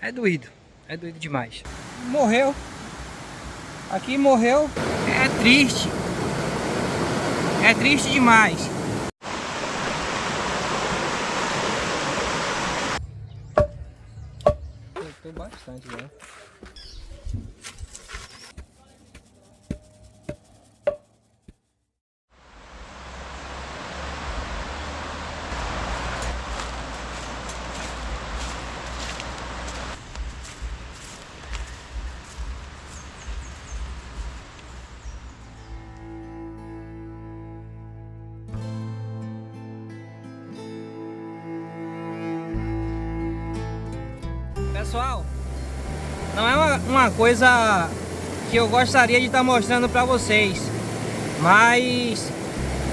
É doído demais. Morreu. Aqui morreu. É triste. É triste demais. Cortou bastante, né? Pessoal, não é uma coisa que eu gostaria de estar mostrando para vocês, mas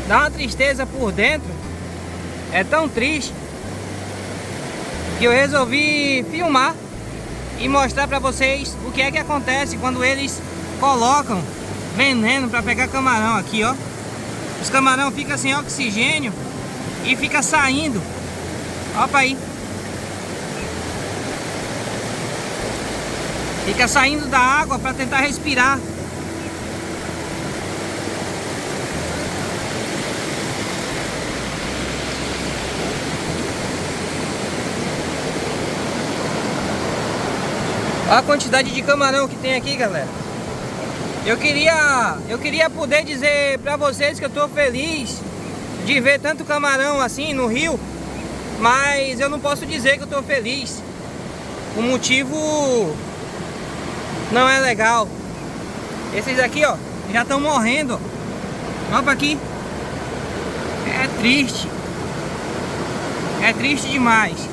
dá uma tristeza por dentro. É tão triste que eu resolvi filmar e mostrar para vocês o que é que acontece quando eles colocam veneno para pegar camarão aqui, ó. Os camarão ficam sem oxigênio e fica saindo. Opa aí. Fica saindo da água para tentar respirar. Olha a quantidade de camarão que tem aqui, galera. Eu queria poder dizer para vocês que eu tô feliz de ver tanto camarão assim no rio, mas eu não posso dizer que eu tô feliz. O motivo não é legal. Esses aqui, ó, já estão morrendo. Olha pra aqui. É triste. É triste demais.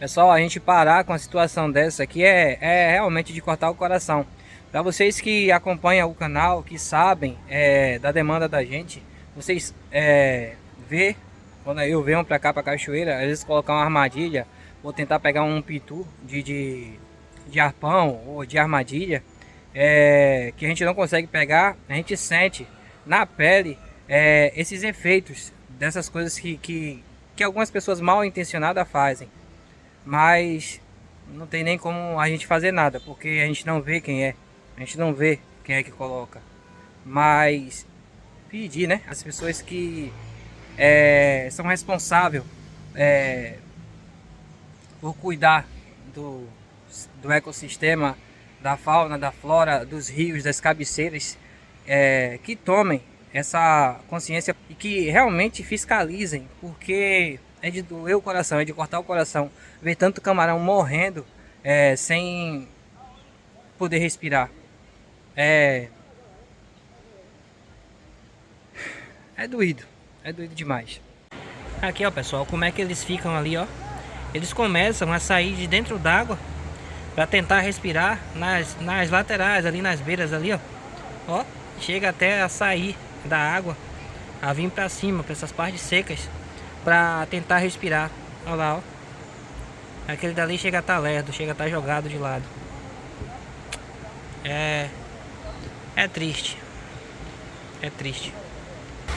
Pessoal, a gente parar com a situação dessa aqui é realmente de cortar o coração. Para vocês que acompanham o canal, que sabem da demanda da gente, vocês vê, quando eu venho para cá, para cachoeira, às vezes colocar uma armadilha ou tentar pegar um pitu de arpão ou de armadilha, que a gente não consegue pegar, a gente sente na pele esses efeitos dessas coisas que algumas pessoas mal intencionadas fazem, mas não tem nem como a gente fazer nada, porque a gente não vê quem é, a gente não vê quem é que coloca. Mas pedir, né, as pessoas que são responsáveis por cuidar do ecossistema, da fauna, da flora, dos rios, das cabeceiras, que tomem essa consciência e que realmente fiscalizem, porque é de doer o coração, é de cortar o coração ver tanto camarão morrendo sem poder respirar. É doído demais. Aqui, ó, pessoal, como é que eles ficam ali, ó. Eles começam a sair de dentro d'água para tentar respirar nas laterais, ali nas beiras ali, ó. Ó, chega até a sair da água, a vir para cima, para essas partes secas, para tentar respirar. Olha lá, ó. Aquele dali chega a estar lerdo, chega a estar jogado de lado. É triste. É triste.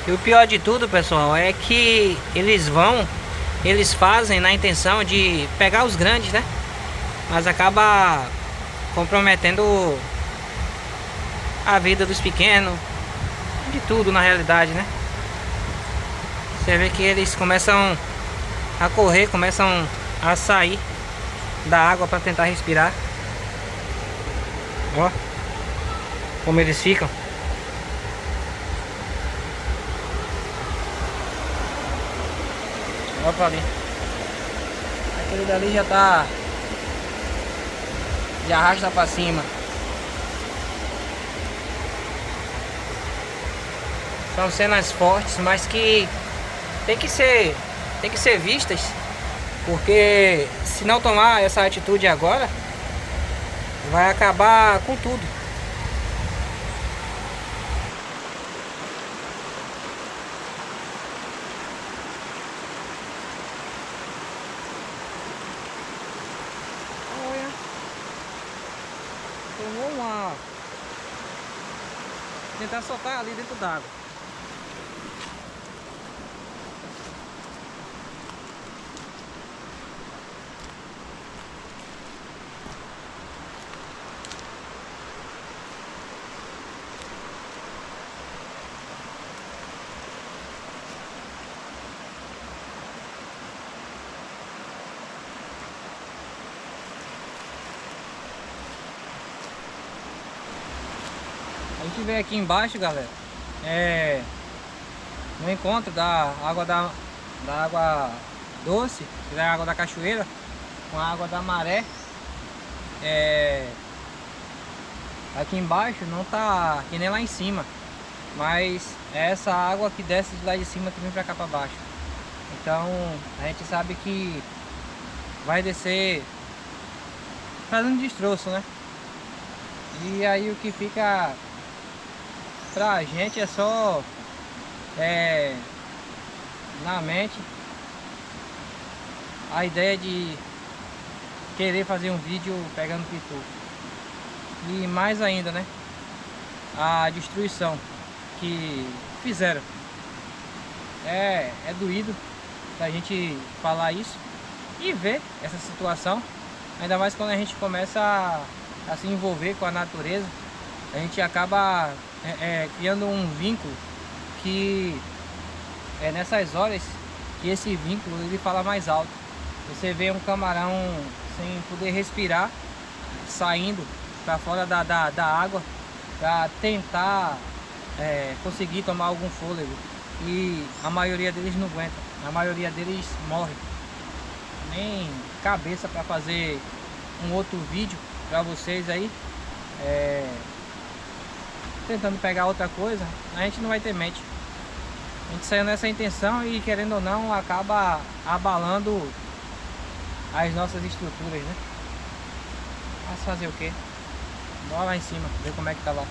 E o pior de tudo, pessoal, é que eles fazem na intenção de pegar os grandes, né? Mas acaba comprometendo a vida dos pequenos, de tudo na realidade, né? Você vê que eles começam a correr, começam a sair da água para tentar respirar. Ó, como eles ficam. Olha pra ali. Aquele dali já tá, já arrasta pra cima. São cenas fortes, mas que tem que ser vistas, porque se não tomar essa atitude agora, vai acabar com tudo. Olha, tomou uma... tentar soltar ali dentro d'água. gente veio aqui embaixo, galera, no encontro da água doce, que é a água da cachoeira, com a água da maré. Aqui embaixo não tá que nem lá em cima, mas é essa água que desce de lá de cima que vem pra cá pra baixo. Então a gente sabe que vai descer fazendo destroço, né? E aí o que fica pra gente é só na mente a ideia de querer fazer um vídeo pegando pitu. E mais ainda, né, a destruição que fizeram. É doído a gente falar isso e ver essa situação, ainda mais quando a gente começa a se envolver com a natureza. A gente acaba criando um vínculo que é nessas horas que esse vínculo ele fala mais alto. Você vê um camarão sem poder respirar, saindo para fora da água para tentar conseguir tomar algum fôlego, e a maioria deles não aguenta, a maioria deles morre. Nem cabeça para fazer um outro vídeo para vocês aí, tentando pegar outra coisa, a gente não vai ter mente. A gente saiu nessa intenção e, querendo ou não, acaba abalando as nossas estruturas, né? Mas fazer o quê? Bora lá em cima, ver como é que tá lá.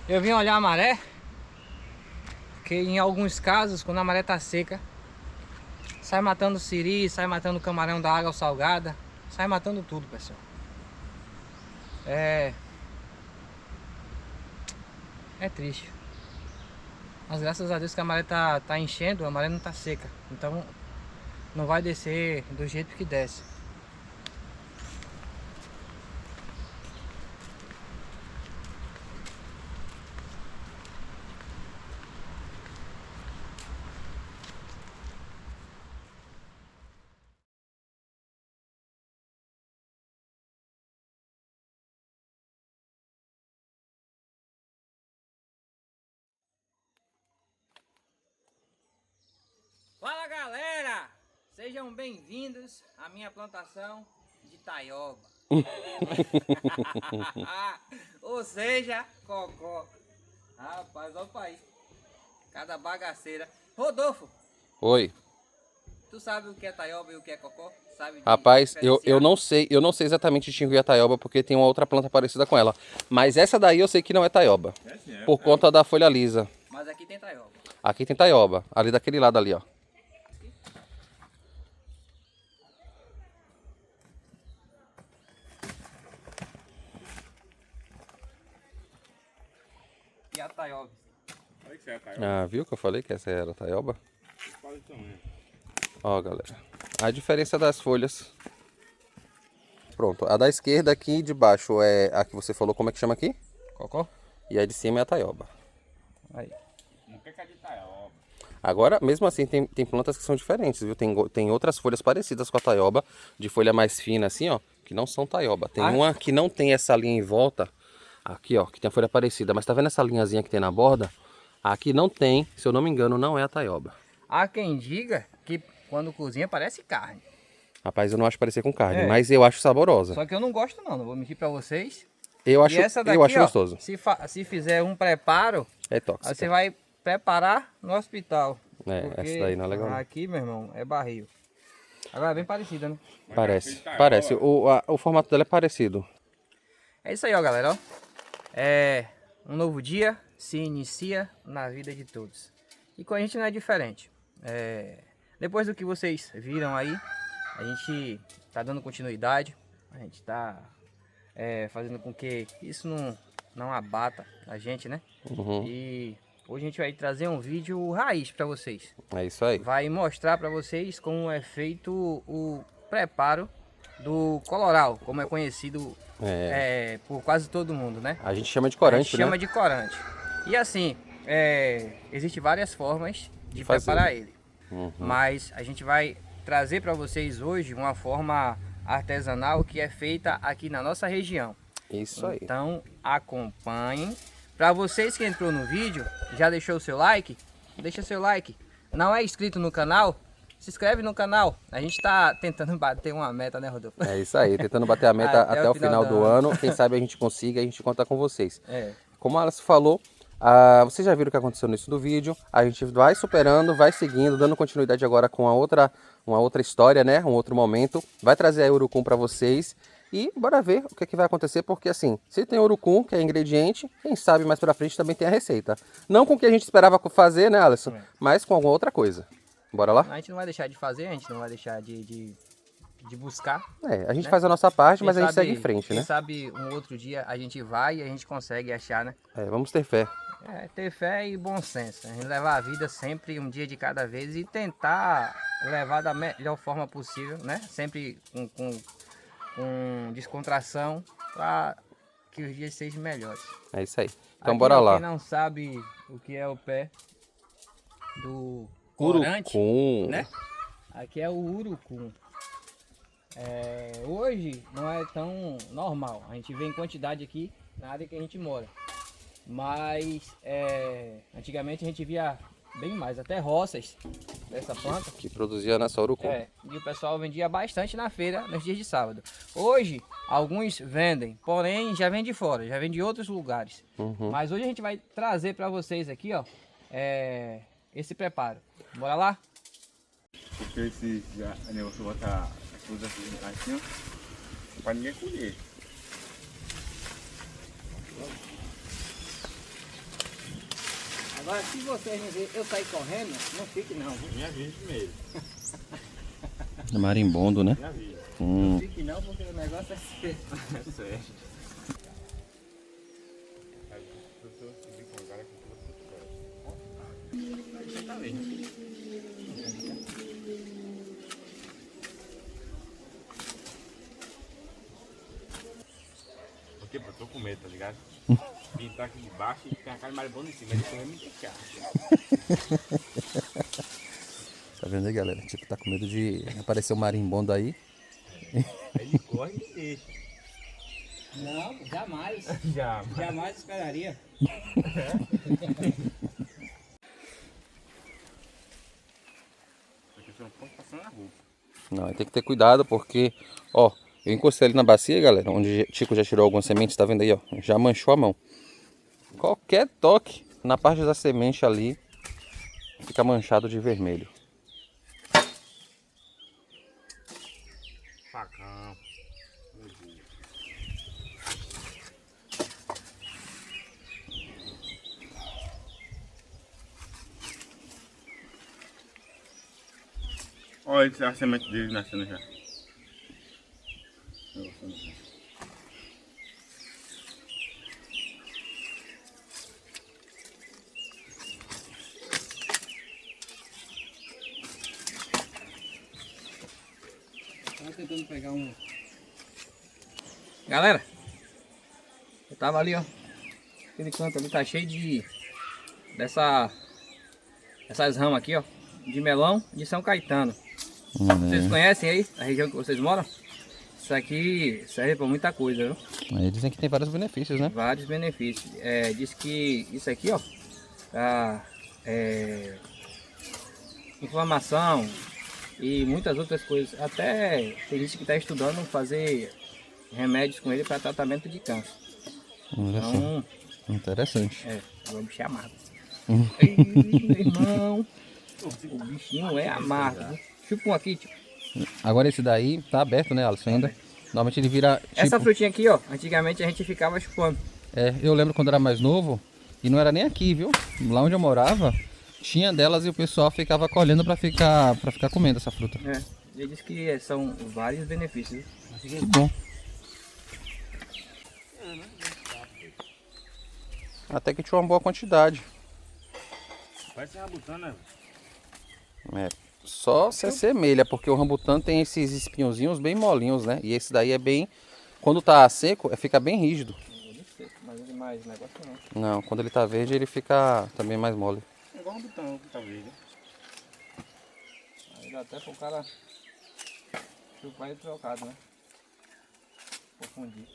Eu vim olhar a maré, porque em alguns casos, quando a maré tá seca, sai matando siri, sai matando camarão da água salgada, sai matando tudo, pessoal. É triste. Mas graças a Deus que a maré tá enchendo, a maré não tá seca. Então não vai descer do jeito que desce. Fala, galera! Sejam bem-vindos à minha plantação de taioba. Ou seja, cocó. Rapaz, olha o país. Cada bagaceira. Rodolfo, Oi. tu sabe o que é taioba e o que é cocó? Sabe Rapaz, eu diferenciar? não sei exatamente distinguir a taioba porque tem uma outra planta parecida com ela. Mas essa daí eu sei que não é taioba. Por conta da folha lisa. Mas aqui tem taioba. Aqui tem taioba, ali daquele lado ali, ó. E a taioba? Olha que é a taioba. Ah, viu que eu falei que essa era a taioba? Quase tamanho. Ó, galera. A diferença das folhas. Pronto, a da esquerda aqui de baixo é a que você falou, como é que chama aqui? Cocó? E a de cima é a taioba. Aí. Não quer que é de taioba. Agora, mesmo assim, tem plantas que são diferentes, viu? Tem outras folhas parecidas com a taioba, de folha mais fina assim, ó, que não são taioba. Tem uma que não tem essa linha em volta, aqui, ó, que tem a folha parecida. Mas tá vendo essa linhazinha que tem na borda? Aqui não tem, se eu não me engano, não é a taioba. Há quem diga que quando cozinha parece carne. Rapaz, eu não acho parecer com carne, É. mas eu acho saborosa. Só que eu não gosto não vou mentir pra vocês. Eu acho, E essa daqui, eu acho ó, gostoso. se fizer um preparo, É aí tóxico. você vai preparar no hospital. É, Porque essa daí não é legal não. aqui, meu irmão, é barril. Agora é bem parecida, né? Parece, parece. O formato dela é parecido. É isso aí, ó, galera. Ó. É um novo dia se inicia na vida de todos. E com a gente não é diferente. Depois do que vocês viram aí, a gente tá dando continuidade. A gente tá fazendo com que isso não abata a gente, né? Uhum. E hoje a gente vai trazer um vídeo raiz para vocês. É isso aí. Vai mostrar para vocês como é feito o preparo do coloral, como é conhecido por quase todo mundo, né? A gente chama de A corante, gente chama né? de corante. E assim, existem várias formas de fazer. preparar ele. Uhum. Mas a gente vai trazer para vocês hoje uma forma artesanal que é feita aqui na nossa região. Isso aí. Então acompanhem. Para vocês que entrou no vídeo, já deixou o seu like? Deixa seu like. Não é inscrito no canal? Se inscreve no canal. A gente tá tentando bater uma meta, né, Rodolfo? É isso aí, tentando bater a meta até o final do ano. Quem sabe a gente consiga, a gente conta com vocês. É. Como a Alice falou, vocês já viram o que aconteceu no início do vídeo. A gente vai superando, vai seguindo, dando continuidade agora com uma outra história, né? Um outro momento. Vai trazer a urucum para vocês. E bora ver o que, é que vai acontecer, porque assim, se tem urucum, que é ingrediente, quem sabe mais pra frente também tem a receita. Não com o que a gente esperava fazer, né, Alisson? Mas com alguma outra coisa. Bora lá? A gente não vai deixar de fazer, a gente não vai deixar de buscar. A gente né? faz a nossa parte, Quem mas a gente sabe- segue em frente, quem né? sabe um outro dia a gente vai e a gente consegue achar, né? Vamos ter fé. Ter fé e bom senso. A gente levar a vida sempre um dia de cada vez e tentar levar da melhor forma possível, né? Sempre com descontração para que os dias sejam melhores. É isso aí. Então Aqui, bora ó, lá. Quem não sabe o que é o pé do corante, Urucum. né? Aqui é o urucum. Hoje não é tão normal. A gente vê em quantidade aqui na área que a gente mora. Mas antigamente a gente via bem mais, até roças dessa planta. Que produzia nessa urucum. E o pessoal vendia bastante na feira nos dias de sábado. Hoje, alguns vendem, porém já vem de fora, já vem de outros lugares. Mas hoje a gente vai trazer para vocês aqui, ó, esse preparo. Bora lá? Porque esse negócio bota as coisas assim, ó, pra ninguém colher. Agora, se vocês não verem eu sair correndo, não fique não. Minha vida primeiro. Marimbondo, né? Minha vida. Não fique não, porque o negócio é sério. É sério. Se eu subir com o cara aqui, você tá vendo. Porque eu tô com medo, tá ligado? Pintar aqui de baixo e tem a cara de marimbondo em cima, mas depois vai me deixar. Tá vendo aí, galera? Tipo, tá com medo de aparecer um marimbondo aí. Ele corre e me deixa. Não, jamais. Já. Jamais esperaria. Porque você não pode passar na rua. Não, tem que ter cuidado porque, ó, eu encostei ali na bacia, galera, onde Chico já tirou algumas sementes, tá vendo aí, ó? Já manchou a mão. Qualquer toque na parte da semente ali fica manchado de vermelho. Facão. Meu Deus. Olha a semente dele nascendo já. Tava tentando pegar um. Galera, eu tava ali, ó. Aquele canto ali tá cheio dessas ramas aqui, ó. De melão de São Caetano. Vocês conhecem aí a região que vocês moram? Isso aqui serve para muita coisa, viu? Aí dizem que tem vários benefícios, né? Vários benefícios. Diz que isso aqui, ó, tá, inflamação e muitas outras coisas. Até tem gente que está estudando fazer remédios com ele para tratamento de câncer. Olha só. Então, Interessante. vamos bicho é amargo. Ei, meu irmão, o bichinho é amargo. Viu? Chupa um aqui, tio. Agora esse daí tá aberto, né, Alisson? Ainda. Normalmente ele vira. Tipo, Essa frutinha aqui, ó, antigamente a gente ficava chupando. eu lembro quando era mais novo, e não era nem aqui, viu? Lá onde eu morava, tinha delas e o pessoal ficava colhendo pra ficar comendo essa fruta. Ele diz que são vários benefícios. Que bom. Até que tinha uma boa quantidade. Parece rabutana. Só se assemelha, porque o rambutã tem esses espinhozinhos bem molinhos, né? E esse daí é bem... Quando tá seco, fica bem rígido. Mas ele mais negócio não. Não, quando ele tá verde, ele fica também mais mole. É igual um botão, talvez, né? Aí dá até pro cara chupar e trocado, né? Confundir.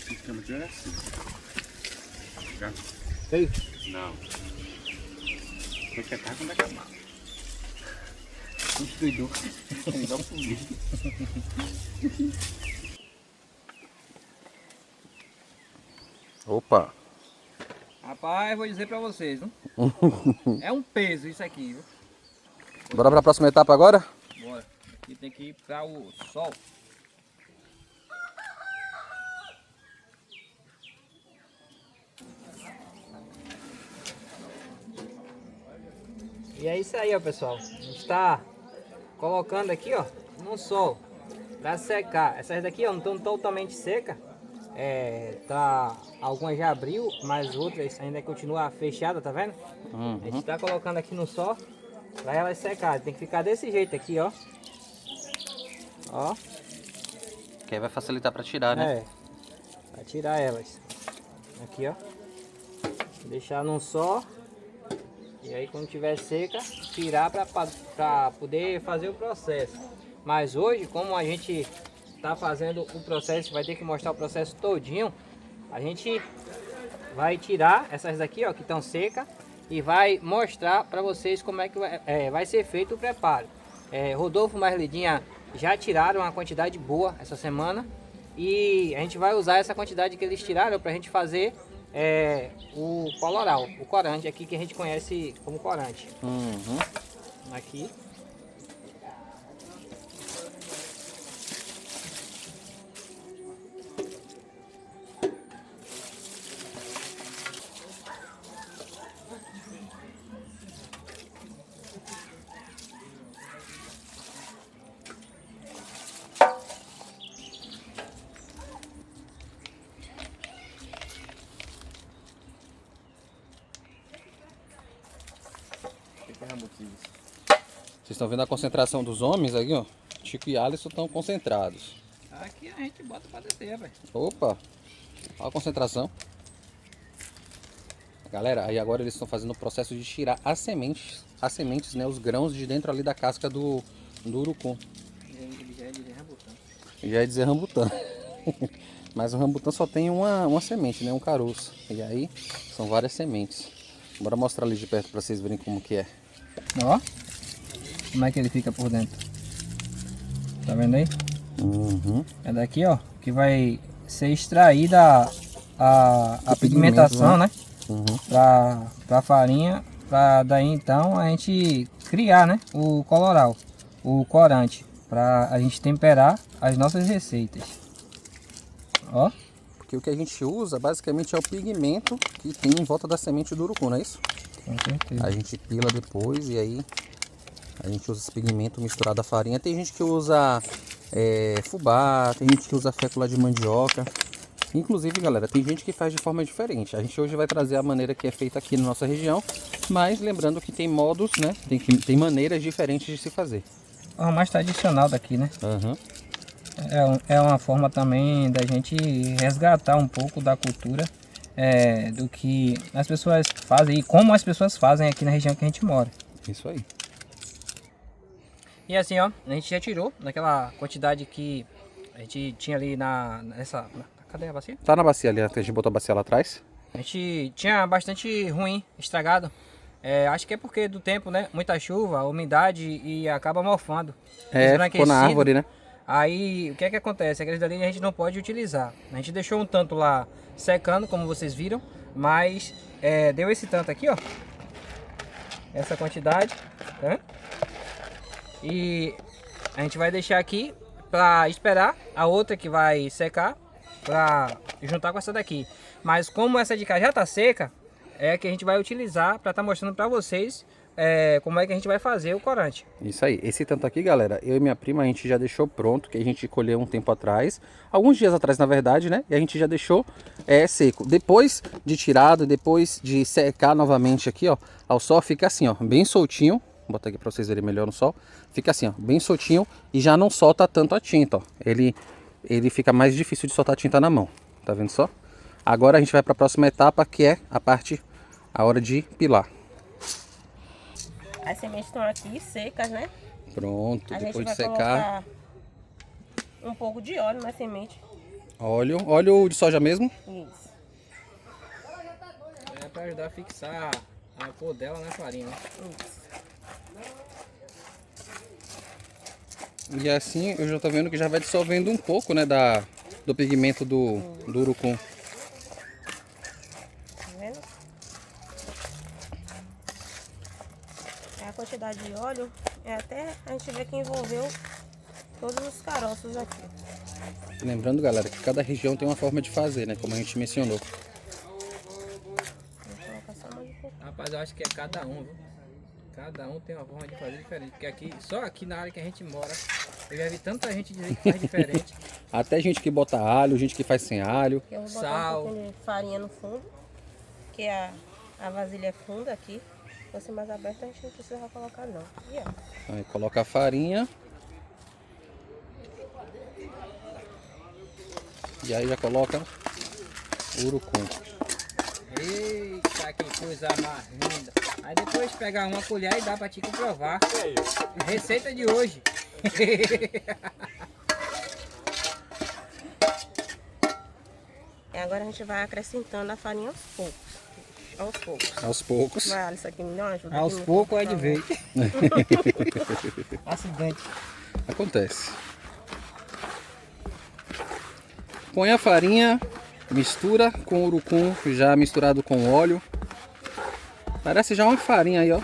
Ficamos de assim. Já? Feio? Não. Vou secar quando acabar. Destruidor. Ainda um pouquinho. Opa! Rapaz, vou dizer pra vocês, viu? É um peso isso aqui, viu? Bora pra próxima etapa agora? Bora. Aqui tem que ir para o sol. E é isso aí, ó, pessoal. A gente está colocando aqui, ó, no sol para secar. Essas daqui, ó, não estão totalmente secas. Algumas já abriu, mas outras ainda continua fechada, tá vendo? A gente está colocando aqui no sol para elas secarem. Tem que ficar desse jeito aqui, ó. Ó. Que aí vai facilitar para tirar, né? É. Vai tirar elas. Aqui, ó. Deixar num só. E aí quando tiver seca, tirar para poder fazer o processo. Mas hoje, como a gente tá fazendo o processo, vai ter que mostrar o processo todinho. A gente vai tirar essas daqui, ó, que estão secas, e vai mostrar para vocês como é que vai ser feito o preparo. Rodolfo mais Lidinha já tiraram uma quantidade boa essa semana e a gente vai usar essa quantidade que eles tiraram para a gente fazer o coloral, o corante aqui que a gente conhece como corante. Aqui. Vocês estão vendo a concentração dos homens aqui, ó. Chico e Alisson estão concentrados. Aqui a gente bota para descer, velho. Opa! Olha a concentração. Galera, aí agora eles estão fazendo o processo de tirar as sementes, né, os grãos de dentro ali da casca do urucum. Já é dizer rambutã. Já é dizer rambutã. Mas o rambutã só tem uma semente, né, um caroço. E aí são várias sementes. Bora mostrar ali de perto para vocês verem como que é. Ó, como é que ele fica por dentro. Tá vendo aí? É daqui, ó, que vai ser extraída a pigmentação, né? Pra farinha, pra daí então a gente criar, né, o coloral, o corante, pra a gente temperar as nossas receitas. Ó. Porque o que a gente usa basicamente é o pigmento que tem em volta da semente do urucum, não é isso? Com certeza. A gente pila depois e aí a gente usa esse pigmento misturado à farinha. Tem gente que usa fubá, tem gente que usa fécula de mandioca. Inclusive, galera, tem gente que faz de forma diferente. A gente hoje vai trazer a maneira que é feita aqui na nossa região, mas lembrando que tem modos, né? Tem maneiras diferentes de se fazer. A mais tradicional daqui, né? É uma forma também da gente resgatar um pouco da cultura do que as pessoas fazem e como as pessoas fazem aqui na região que a gente mora. Isso aí. E assim, ó, a gente já tirou daquela quantidade que a gente tinha ali cadê a bacia? Tá na bacia ali, a gente botou a bacia lá atrás. A gente tinha bastante ruim, estragado. Acho que é porque do tempo, né? Muita chuva, umidade e acaba mofando. Ficou na árvore, né? Aí o que é que acontece? Aqueles dali a gente não pode utilizar. A gente deixou um tanto lá secando, como vocês viram, mas deu esse tanto aqui, ó. Essa quantidade, tá? E a gente vai deixar aqui para esperar a outra que vai secar para juntar com essa daqui. Mas como essa de cá já tá seca, é que a gente vai utilizar para estar mostrando para vocês como é que a gente vai fazer o corante. Isso aí, esse tanto aqui, galera, eu e minha prima a gente já deixou pronto, que a gente colheu um tempo atrás, alguns dias atrás na verdade, né? E a gente já deixou seco. Depois de tirado, depois de secar novamente aqui, ó, ao sol fica assim, ó, bem soltinho. Vou botar aqui para vocês verem melhor no sol. Fica assim, ó, bem soltinho e já não solta tanto a tinta, ó. Ele fica mais difícil de soltar a tinta na mão, tá vendo só? Agora a gente vai para a próxima etapa, que é a hora de pilar. As sementes estão aqui secas, né? Pronto, A gente depois de vai secar. colocar um pouco de óleo na semente. Óleo de soja mesmo? Isso. É pra ajudar a fixar a cor dela na farinha, né? Isso. E assim eu já tô vendo que já vai dissolvendo um pouco, né, do pigmento do urucum. Tá vendo? A quantidade de óleo é até a gente ver que envolveu todos os caroços aqui. Lembrando, galera, que cada região tem uma forma de fazer, né, como a gente mencionou. Vou colocar só mais um pouco. Rapaz, eu acho que é cada um, viu? Cada um tem uma forma de fazer diferente. Porque aqui, só aqui na área que a gente mora, eu já vi tanta gente dizer que faz diferente. Até gente que bota alho, gente que faz sem alho. Eu vou botar Sal. um pouquinho de farinha no fundo, que a vasilha é funda aqui. Se fosse mais aberta, a gente não precisava colocar não. E ó, Aí coloca a farinha. E aí já coloca o urucum. Eita, que coisa mais linda. Aí depois pegar uma colher e dá pra Tico provar. Receita de hoje. e agora a gente vai acrescentando a farinha aos poucos. Aos poucos. Aos poucos. Vai, Alice, aqui me dá uma ajuda. Aos aqui, poucos é por de favor. vez. Acidente. Acontece. Põe a farinha, mistura com o urucum já misturado com óleo. Parece já uma farinha aí, ó.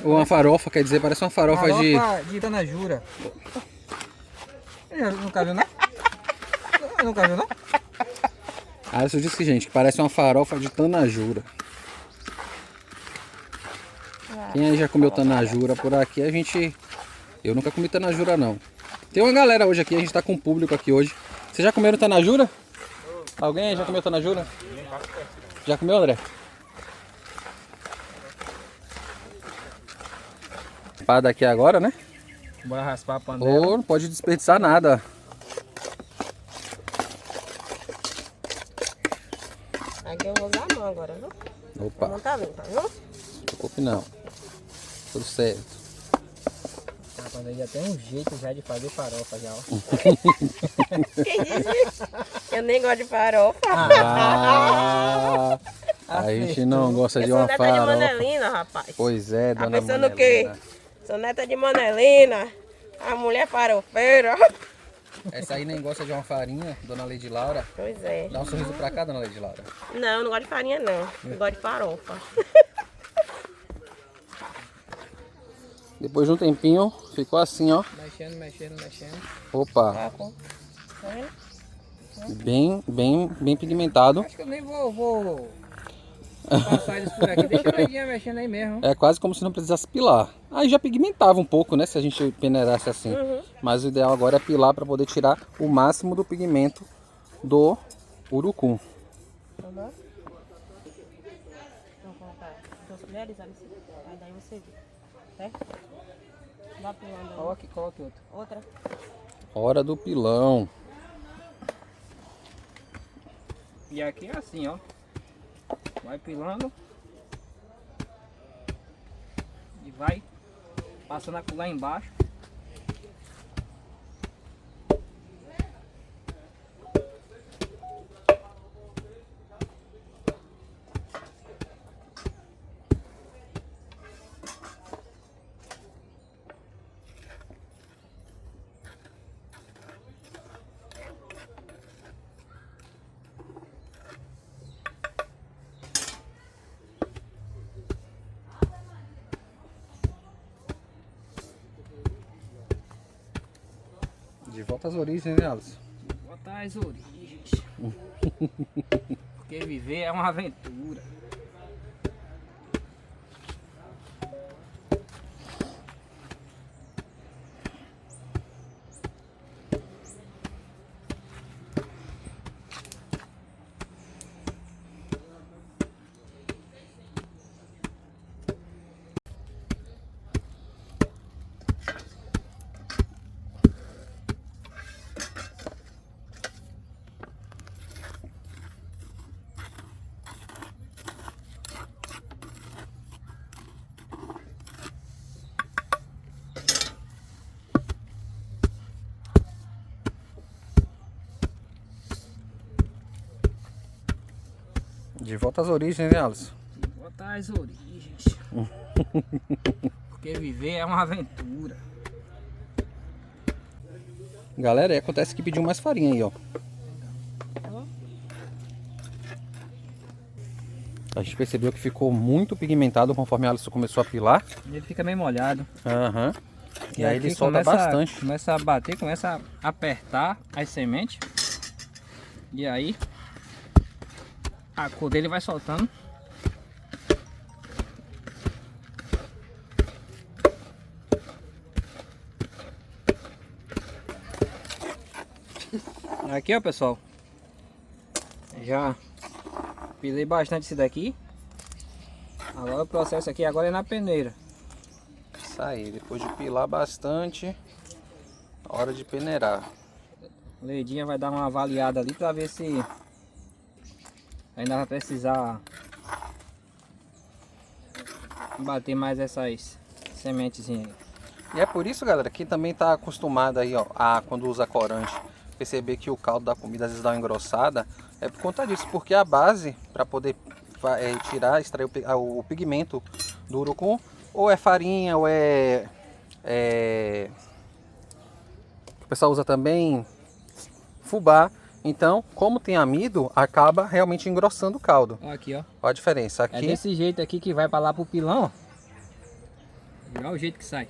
Ou uma farofa, quer dizer, parece uma farofa de tanajura. Nunca viu, não? Nunca viu, não? Ah, isso disse, gente, que parece uma farofa de tanajura. Quem aí já comeu tanajura por aqui, eu nunca comi tanajura, não. Tem uma galera hoje aqui, a gente tá com um público aqui hoje. Vocês já comeram tanajura? Alguém aí já comeu tanajura? Já comeu, André? Raspada aqui agora, né? Bora raspar a panela. Ou não pode desperdiçar nada. Aqui eu vou usar a mão agora, viu? A Opa, mão tá limpa, viu? não se preocupe não. Tudo certo. Rapaz, aí já tem um jeito já de fazer farofa já, ó. Quem disse? Eu nem gosto de farofa. Ah, a gente não gosta Eu de sou uma neta de farofa. Manelina, rapaz. Pois é, Tá dona pensando o quê? Manelina. Sou neta de Manelina. A mulher farofeira. Essa aí nem gosta de uma farinha, dona Lady Laura. Pois é. Dá um sorriso pra cá, dona Lady Laura. Não, não gosto de farinha não. Eu gosto de farofa. Depois de um tempinho, ficou assim, ó. Mexendo, mexendo, mexendo. Opa, Tá bom. Tá vendo? bem pigmentado. Acho que eu nem vou passar eles por aqui. Deixa a Leidinha mexendo aí mesmo. É quase como se não precisasse pilar. Aí já pigmentava um pouco, né? Se a gente peneirasse assim. Uhum. Mas o ideal agora é pilar para poder tirar o máximo do pigmento do urucum. Tá bom? Vou colocar 2 colheres, Alice. Aí daí você vê. Certo? Vá pulando aí. Coloque outro. Outra. Hora do pilão. E aqui é assim, ó. Vai pilando. E vai passando a colher embaixo. De volta às origens, né, Alisson? Botar as origens. Porque viver é uma aventura. De volta às origens, né, Alisson? Botar as origens. Porque viver é uma aventura. Galera, aí acontece que pediu mais farinha aí, ó. A gente percebeu que ficou muito pigmentado conforme a Alisson começou a pilar. Ele fica meio molhado. Aham. E aí aqui ele solta bastante. Começa a bater, começa a apertar as sementes. E aí a cor dele vai soltando. Aqui, ó, pessoal. Já pilei bastante esse daqui. Agora o processo aqui agora é na peneira. Isso aí, depois de pilar bastante, hora de peneirar. Leidinha vai dar uma avaliada ali para ver se ainda vai precisar bater mais essas sementezinhas. E é por isso, galera, que também tá acostumado aí, ó, a quando usa corante, perceber que o caldo da comida às vezes dá uma engrossada, é por conta disso, porque a base para poder extrair o pigmento do urucum, ou é farinha, ou o pessoal usa também fubá. Então, como tem amido, acaba realmente engrossando o caldo. Ó, aqui, ó. Olha a diferença. É Aqui, desse jeito aqui que vai para lá pro pilão, ó. Olha o jeito que sai.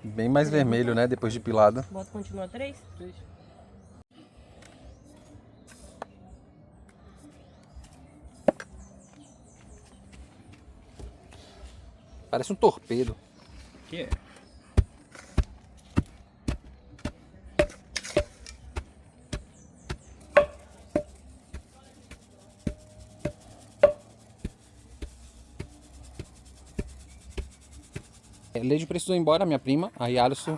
bem mais vermelho, né, depois de pilado. Bota, continua 3? Parece um torpedo. Que é? Leide precisou ir embora, minha prima. Aí Alisson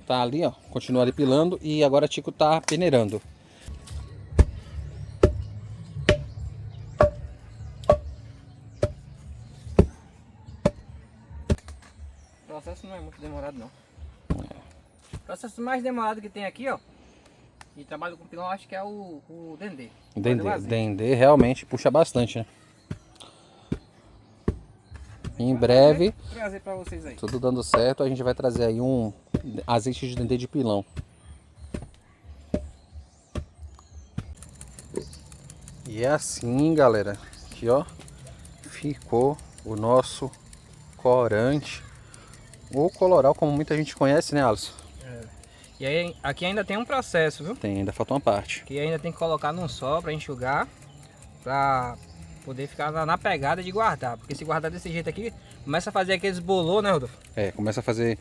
tá ali, ó, continua ali pilando. E agora Tico tá peneirando. O processo não é muito demorado, não. O processo mais demorado que tem aqui, ó, e trabalho com pilão, acho que é o dendê. Dendê realmente puxa bastante, né? Em breve, Trazer pra vocês aí. tudo dando certo, a gente vai trazer aí um azeite de dendê de pilão. E é assim, galera, aqui ó, ficou o nosso corante, ou coloral, como muita gente conhece, né, Alisson? E aí, aqui ainda tem um processo, viu? Tem, ainda falta uma parte. Que ainda tem que colocar num sol para enxugar, para poder ficar na pegada de guardar. Porque se guardar desse jeito aqui, começa a fazer aqueles bolô, né, Rodolfo? É, começa a fazer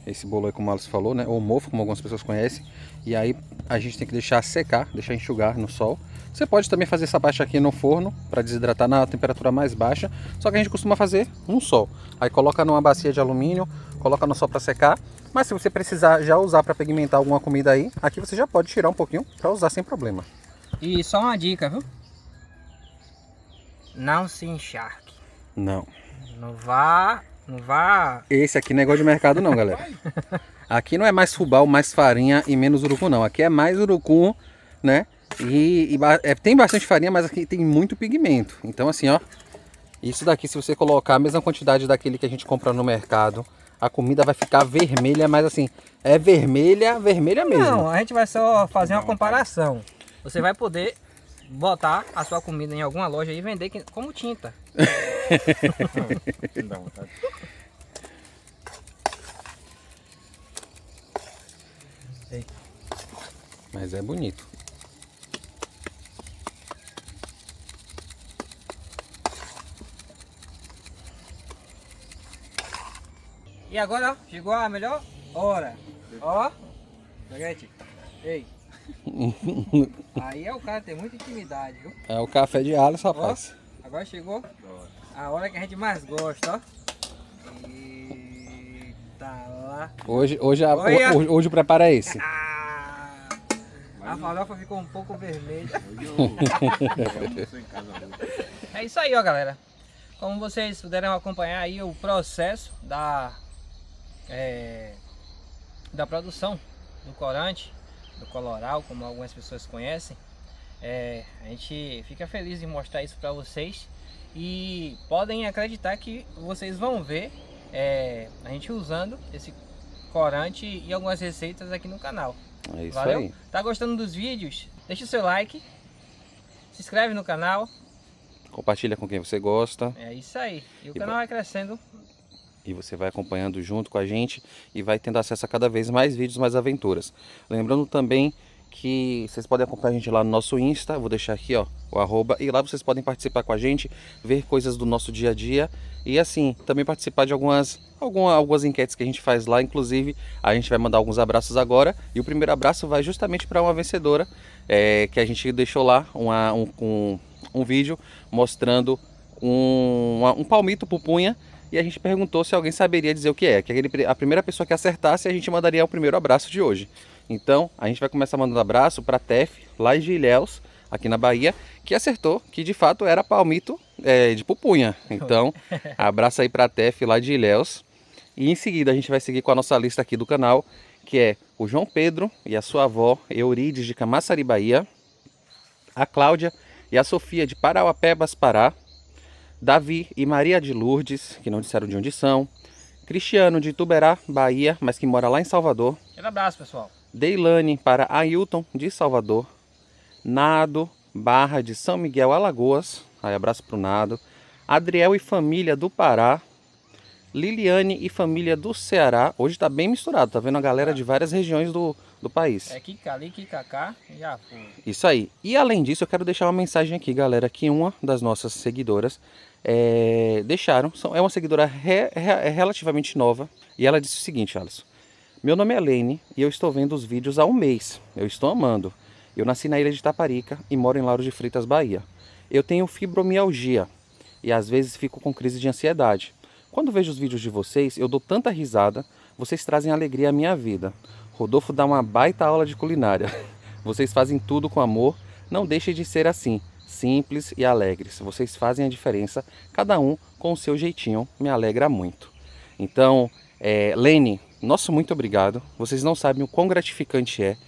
esse bolo aí, como o Alisson falou, né? Ou mofo, como algumas pessoas conhecem. E aí a gente tem que deixar secar, deixar enxugar no sol. Você pode também fazer essa baixa aqui no forno para desidratar na temperatura mais baixa. Só que a gente costuma fazer no sol. Aí coloca numa bacia de alumínio, coloca no sol para secar. Mas se você precisar já usar para pigmentar alguma comida aí, aqui você já pode tirar um pouquinho para usar sem problema. E só uma dica, viu? Não se encharque. Não. Não vá... Esse aqui não é igual de mercado não, galera. Aqui não é mais fubá, mais farinha e menos urucum não. Aqui é mais urucum, né? Tem bastante farinha, mas aqui tem muito pigmento. Então assim, ó. Isso daqui, se você colocar a mesma quantidade daquele que a gente compra no mercado, a comida vai ficar vermelha, mas assim, é vermelha, vermelha mesmo. Não, a gente vai só fazer uma comparação. Você vai poder botar a sua comida em alguma loja e vender como tinta. Dá vontade. Mas é bonito. E agora, ó, chegou a melhor hora. Ó, gente, ei. Aí é o cara tem muita intimidade, viu? É o café de Alisson, rapaz. Ó, agora chegou a hora que a gente mais gosta, ó. Eita lá. Hoje o preparo é esse. A farofa ficou um pouco vermelha. Hoje eu almoço em casa hoje. É isso aí, ó, galera. Como vocês puderam acompanhar aí o processo da produção do corante, do coloral, como algumas pessoas conhecem. A gente fica feliz em mostrar isso para vocês e podem acreditar que vocês vão ver a gente usando esse corante e algumas receitas aqui no canal. É isso Valeu? aí. Tá gostando dos vídeos? Deixa o seu like, se inscreve no canal. Compartilha com quem você gosta. É isso aí. E o canal vai crescendo. E você vai acompanhando junto com a gente e vai tendo acesso a cada vez mais vídeos, mais aventuras. Lembrando também que vocês podem acompanhar a gente lá no nosso Insta, vou deixar aqui ó, o arroba, e lá vocês podem participar com a gente, ver coisas do nosso dia a dia e assim, também participar de algumas enquetes que a gente faz lá, inclusive a gente vai mandar alguns abraços agora e o primeiro abraço vai justamente para uma vencedora que a gente deixou lá um vídeo mostrando um palmito pupunha. E a gente perguntou se alguém saberia dizer o que é. Que a primeira pessoa que acertasse, a gente mandaria o primeiro abraço de hoje. Então, a gente vai começar mandando abraço para a Tef, lá de Ilhéus, aqui na Bahia, que acertou que de fato era palmito de pupunha. Então, abraço aí para a Tef, lá de Ilhéus. E em seguida, a gente vai seguir com a nossa lista aqui do canal, que é o João Pedro e a sua avó, Eurides, de Camaçari, Bahia. A Cláudia e a Sofia, de Parauapebas, Pará. Davi e Maria de Lourdes, que não disseram de onde são. Cristiano de Ituberá, Bahia, mas que mora lá em Salvador. Um abraço, pessoal. Deilane para Ailton, de Salvador. Nado, Barra de São Miguel, Alagoas. Aí abraço para o Nado. Adriel e família do Pará. Liliane e família do Ceará. Hoje está bem misturado, tá vendo a galera de várias regiões do país. É Kikali, Kikaka, já foi. Isso aí. E além disso, eu quero deixar uma mensagem aqui, galera, que uma das nossas seguidoras deixaram. É uma seguidora relativamente nova. E ela disse o seguinte, Alisson. Meu nome é Lene e eu estou vendo os vídeos há um mês. Eu estou amando. Eu nasci na ilha de Taparica e moro em Lauro de Freitas, Bahia. Eu tenho fibromialgia e às vezes fico com crise de ansiedade. Quando vejo os vídeos de vocês, eu dou tanta risada. Vocês trazem alegria à minha vida. Rodolfo dá uma baita aula de culinária. Vocês fazem tudo com amor. Não deixem de ser assim, simples e alegres. Vocês fazem a diferença, cada um com o seu jeitinho. Me alegra muito. Então, Lene, nosso muito obrigado. Vocês não sabem o quão gratificante é.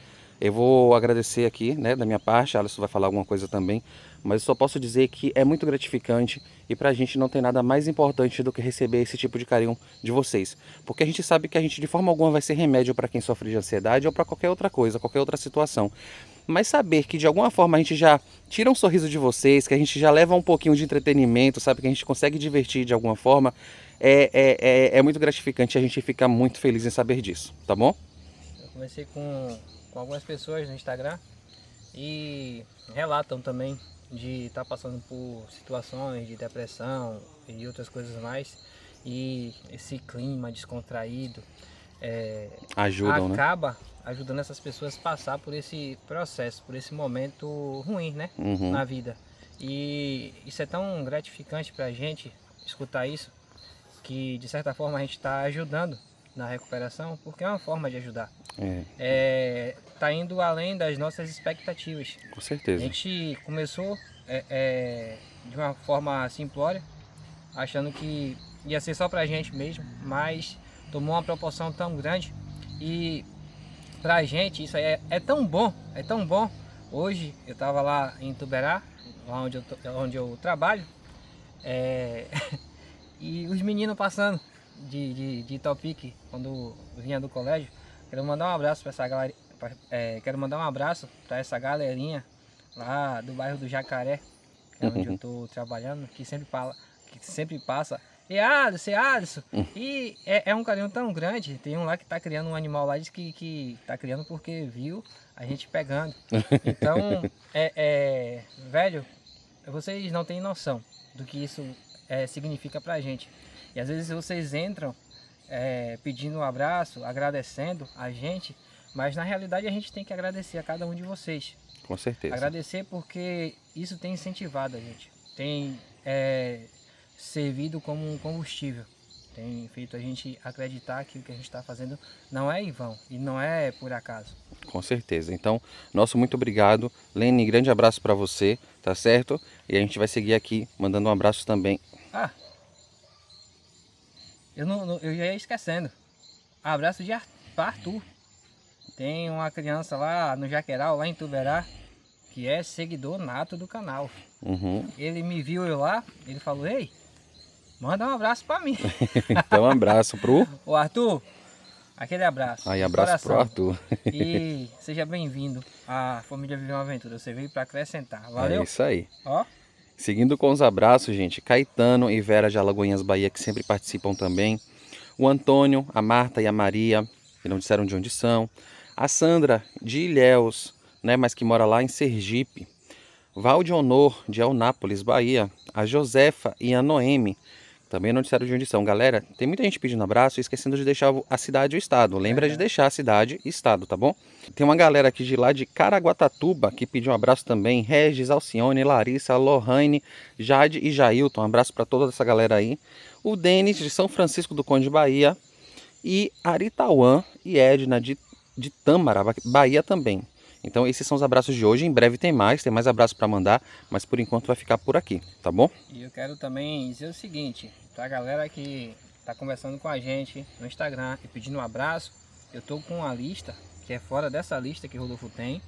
Eu vou agradecer aqui, né, da minha parte. A Alisson vai falar alguma coisa também. Mas eu só posso dizer que é muito gratificante e pra gente não tem nada mais importante do que receber esse tipo de carinho de vocês. Porque a gente sabe que a gente de forma alguma vai ser remédio para quem sofre de ansiedade ou para qualquer outra coisa, qualquer outra situação. Mas saber que de alguma forma a gente já tira um sorriso de vocês, que a gente já leva um pouquinho de entretenimento, sabe, que a gente consegue divertir de alguma forma, é muito gratificante e a gente fica muito feliz em saber disso, tá bom? Eu conversei com algumas pessoas no Instagram e relatam também de estar passando por situações de depressão e outras coisas mais, e esse clima descontraído acaba ajudando essas pessoas a passar por esse processo, por esse momento ruim, né, na vida. E isso é tão gratificante pra gente escutar isso, que de certa forma a gente está ajudando na recuperação, porque é uma forma de ajudar. Tá indo além das nossas expectativas. Com certeza. A gente começou de uma forma simplória, achando que ia ser só pra gente mesmo, mas tomou uma proporção tão grande e pra gente isso aí é tão bom, é tão bom. Hoje eu tava lá em Ituberá, lá onde eu trabalho, e os meninos passando de Topic, quando vinha do colégio. Quero mandar um abraço para essa galera, quero mandar um abraço para essa galerinha lá do bairro do Jacaré, que é onde eu tô trabalhando, que sempre passa. E Alisson, e é um carinho tão grande. Tem um lá que tá criando um animal lá, diz que tá criando porque viu a gente pegando. Então, velho, vocês não têm noção do que isso significa pra gente. E às vezes vocês entram pedindo um abraço, agradecendo a gente, mas na realidade a gente tem que agradecer a cada um de vocês. Com certeza. Agradecer porque isso tem incentivado a gente, tem servido como um combustível, tem feito a gente acreditar que o que a gente está fazendo não é em vão e não é por acaso. Com certeza. Então, nosso muito obrigado. Lene, grande abraço para você, tá certo? E a gente vai seguir aqui mandando um abraço também. Eu já ia esquecendo. Abraço para Arthur. Tem uma criança lá no Jaqueral, lá em Ituberá, que é seguidor nato do canal. Uhum. Ele me viu eu lá, ele falou, ei, manda um abraço pra mim. Então, um abraço pro... Ô Arthur, aquele abraço. Aí, de abraço pro coração. Arthur. E seja bem-vindo à família Viver uma Aventura. Você veio para acrescentar. Valeu? É isso aí. Ó, Seguindo com os abraços, gente, Caetano e Vera de Alagoinhas, Bahia, que sempre participam também. O Antônio, a Marta e a Maria, que não disseram de onde são. A Sandra, de Ilhéus, né, mas que mora lá em Sergipe. Valde Honor, de Eunápolis, Bahia. A Josefa e a Noemi, também não disseram de onde são. Galera, tem muita gente pedindo abraço e esquecendo de deixar a cidade e o estado. Lembra de deixar a cidade e estado, tá bom? Tem uma galera aqui de lá de Caraguatatuba que pediu um abraço também. Regis, Alcione, Larissa, Lohane, Jade e Jailton. Um abraço para toda essa galera aí. O Denis, de São Francisco do Conde, Bahia. E Aritauã e Edna, de Tâmara, Bahia também. Então esses são os abraços de hoje. Em breve tem mais abraços para mandar, mas por enquanto vai ficar por aqui, tá bom? e eu quero também dizer o seguinte, pra galera que tá conversando com a gente no Instagram e pedindo um abraço, eu tô com uma lista que é fora dessa lista que o Rodolfo tem.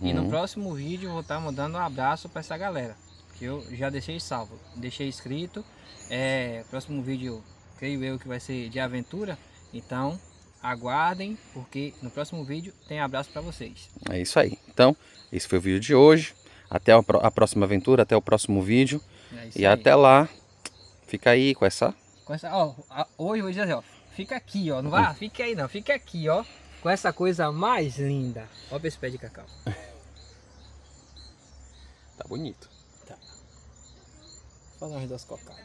E no próximo vídeo eu vou estar mandando um abraço para essa galera, que eu já deixei salvo, deixei escrito. Próximo vídeo, creio eu que vai ser de aventura, então aguardem, porque no próximo vídeo tem abraço para vocês. É isso aí. Então, esse foi o vídeo de hoje. Até a próxima aventura, até o próximo vídeo. É isso E aí. até lá, fica aí com essa... Ó, hoje eu vou dizer assim, ó, fica aqui, ó, não vai, fica aí não, fica aqui, ó, com essa coisa mais linda. Ó pra esse pé de cacau. Tá bonito. Tá. Vou fazer umas duas cocadas.